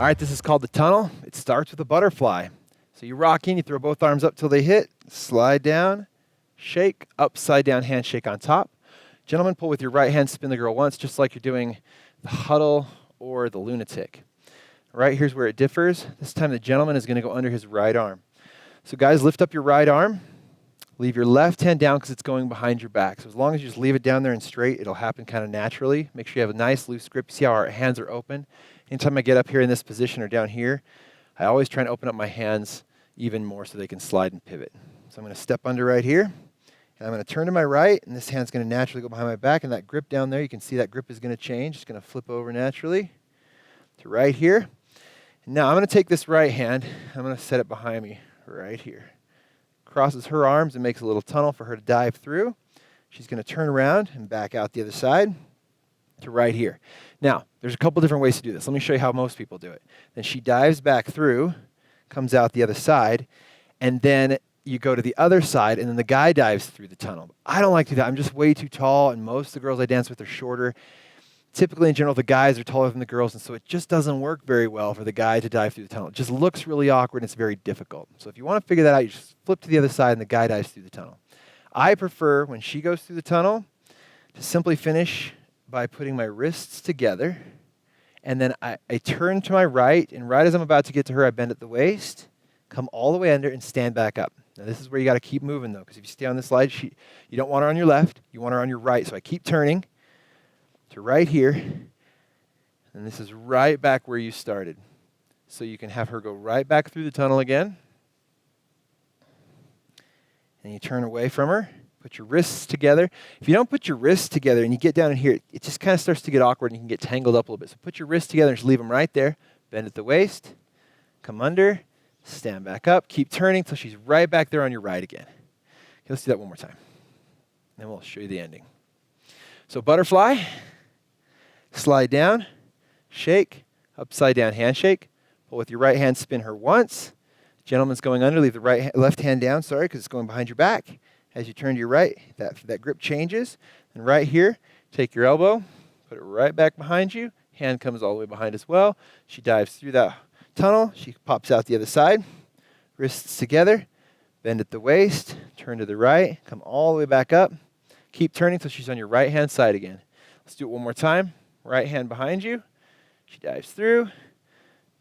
All right, this is called the tunnel. It starts with a butterfly. So you rock in, you throw both arms up till they hit, slide down, shake, upside down handshake on top. Gentlemen, pull with your right hand, spin the girl once, just like you're doing the huddle or the lunatic. Right, here's where it differs. This time the gentleman is going to go under his right arm. So guys, lift up your right arm. Leave your left hand down because it's going behind your back. So as long as you just leave it down there and straight, it'll happen kind of naturally. Make sure you have a nice loose grip. See how our hands are open? Anytime I get up here in this position or down here, I always try and open up my hands even more so they can slide and pivot. So I'm going to step under right here, and I'm going to turn to my right, and this hand's going to naturally go behind my back, and that grip down there, you can see that grip is going to change. It's going to flip over naturally to right here. And now I'm going to take this right hand, I'm going to set it behind me right here. Crosses her arms and makes a little tunnel for her to dive through. She's going to turn around and back out the other side to right here. Now, there's a couple different ways to do this. Let me show you how most people do it. Then she dives back through, comes out the other side, and then you go to the other side, and then the guy dives through the tunnel. I don't like to do that. I'm just way too tall, and most of the girls I dance with are shorter. Typically, in general, the guys are taller than the girls, and so it just doesn't work very well for the guy to dive through the tunnel. It just looks really awkward, and it's very difficult. So if you want to figure that out, you just flip to the other side, and the guy dives through the tunnel. I prefer, when she goes through the tunnel, to simply finish by putting my wrists together, and then I turn to my right, and right as I'm about to get to her, I bend at the waist, come all the way under, and stand back up. Now, this is where you got to keep moving, though, because if you stay on this slide, you don't want her on your left, you want her on your right. So I keep turning to right here, and this is right back where you started. So you can have her go right back through the tunnel again, and you turn away from her. Put your wrists together. If you don't put your wrists together and you get down in here, it just kind of starts to get awkward and you can get tangled up a little bit. So put your wrists together and just leave them right there. Bend at the waist. Come under. Stand back up. Keep turning until she's right back there on your right again. Okay, let's do that one more time. Then we'll show you the ending. So butterfly. Slide down. Shake. Upside down handshake. Pull with your right hand. Spin her once. Gentleman's going under. Leave the left hand down, because it's going behind your back. As you turn to your right, that grip changes. And right here, take your elbow, put it right back behind you. Hand comes all the way behind as well. She dives through that tunnel. She pops out the other side. Wrists together. Bend at the waist. Turn to the right. Come all the way back up. Keep turning until she's on your right-hand side again. Let's do it one more time. Right hand behind you. She dives through.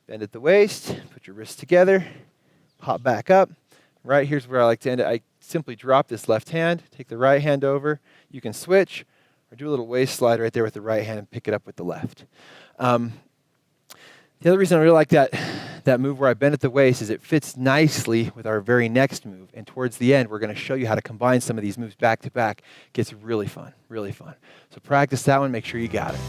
Bend at the waist. Put your wrists together. Pop back up. Right here's where I like to end it. I simply drop this left hand, take the right hand over. You can switch or do a little waist slide right there with the right hand and pick it up with the left. The other reason I really like that move where I bend at the waist is it fits nicely with our very next move. And towards the end, we're going to show you how to combine some of these moves back to back. It gets really fun, really fun. So practice that one. Make sure you got it.